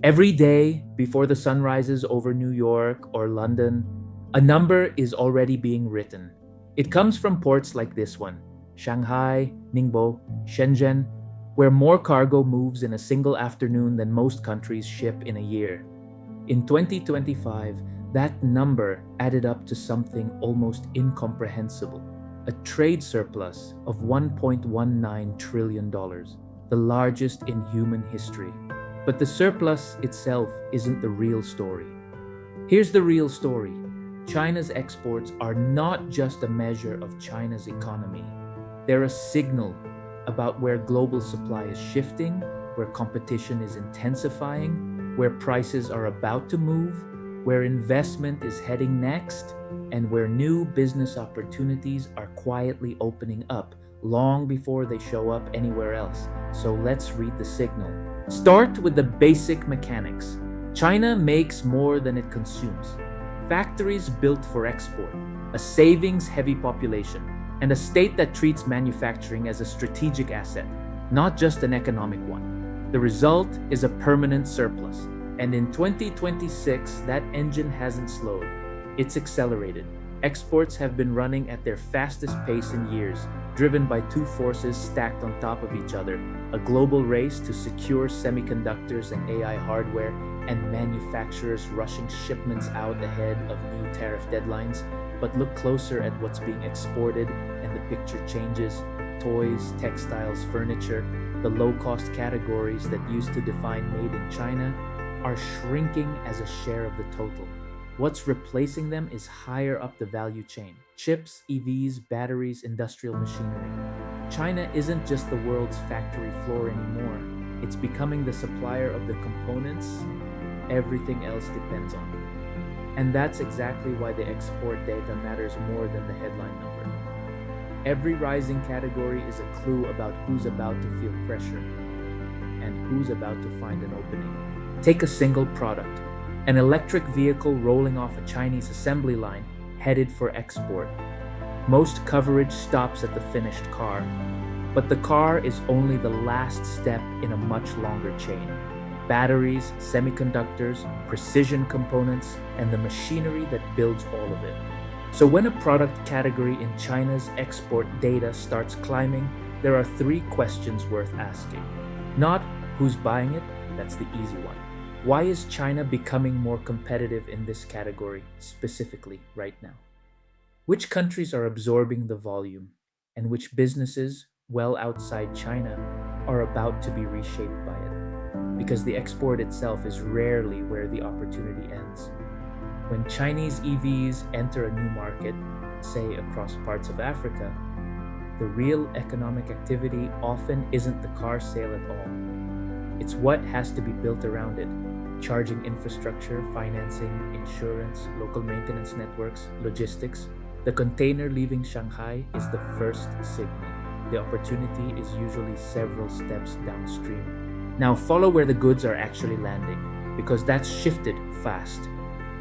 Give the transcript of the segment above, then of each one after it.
Every day before the sun rises over New York or London, a number is already being written. It comes from ports like this one, Shanghai, Ningbo, Shenzhen, where more cargo moves in a single afternoon than most countries ship in a year. In 2025, that number added up to something almost incomprehensible, a trade surplus of $1.19 trillion, the largest in human history. But the surplus itself isn't the real story. Here's the real story: China's exports are not just a measure of China's economy, they're a signal about where global supply is shifting, where competition is intensifying, where prices are about to move, where investment is heading next, and where new business opportunities are quietly opening up long before they show up anywhere else. So let's read the signal. Start with the basic mechanics. China makes more than it consumes. Factories built for export, a savings heavy population, and a state that treats manufacturing as a strategic asset, not just an economic one. The result is a permanent surplus. And in 2026, that engine hasn't slowed, it's accelerated. Exports have been running at their fastest pace in years, driven by two forces stacked on top of each other: a global race to secure semiconductors and AI hardware, and manufacturers rushing shipments out ahead of new tariff deadlines. But look closer at what's being exported, and the picture changes. Toys, textiles, furniture, the low cost categories that used to define made in China are shrinking as a share of the total. What's replacing them is higher up the value chain: chips, EVs, batteries, industrial machinery. China isn't just the world's factory floor anymore, it's becoming the supplier of the components everything else depends on. And that's exactly why the export data matters more than the headline number. Every rising category is a clue about who's about to feel pressure and who's about to find an opening. Take a single product: an electric vehicle rolling off a Chinese assembly line headed for export. Most coverage stops at the finished car, but the car is only the last step in a much longer chain. Batteries, semiconductors, precision components, and the machinery that builds all of it. So when a product category in China's export data starts climbing, there are three questions worth asking. Not who's buying it, that's the easy one. Why is China becoming more competitive in this category specifically right now? Which countries are absorbing the volume, and which businesses, well outside China, are about to be reshaped by it? Because the export itself is rarely where the opportunity ends. When Chinese EVs enter a new market, say across parts of Africa, the real economic activity often isn't the car sale at all. It's what has to be built around it: charging infrastructure, financing, insurance, local maintenance networks, logistics. The container leaving Shanghai is the first signal. The opportunity is usually several steps downstream. Now follow where the goods are actually landing, because that's shifted fast.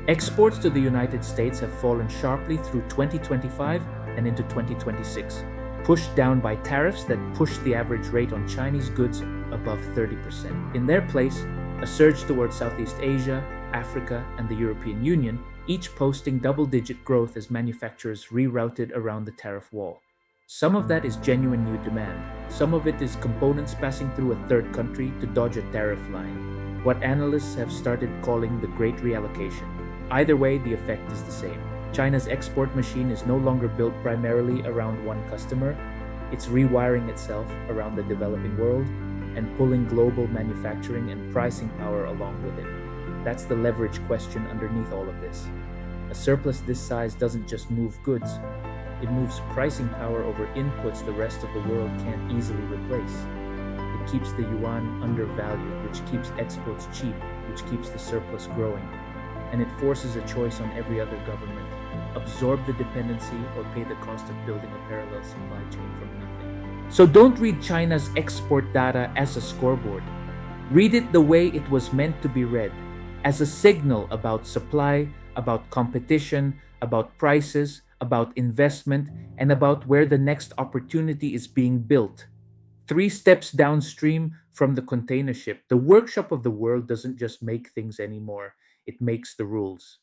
Exports to the United States have fallen sharply through 2025 and into 2026, pushed down by tariffs that pushed the average rate on Chinese goods above 30%. In their place, a surge towards Southeast Asia, Africa, and the European Union, each posting double-digit growth as manufacturers rerouted around the tariff wall. Some of that is genuine new demand. Some of it is components passing through a third country to dodge a tariff line, what analysts have started calling the Great Reallocation. Either way, the effect is the same. China's export machine is no longer built primarily around one customer. It's rewiring itself around the developing world and pulling global manufacturing and pricing power along with it. That's the leverage question underneath all of this. A surplus this size doesn't just move goods, it moves pricing power over inputs the rest of the world can't easily replace. It keeps the yuan undervalued, which keeps exports cheap, which keeps the surplus growing. And it forces a choice on every other government: absorb the dependency or pay the cost of building a parallel supply chain from nothing. So don't read China's export data as a scoreboard. Read it the way it was meant to be read, as a signal about supply, about competition, about prices, about investment, and about where the next opportunity is being built. 3 steps downstream from the container ship. The workshop of the world doesn't just make things anymore, it makes the rules.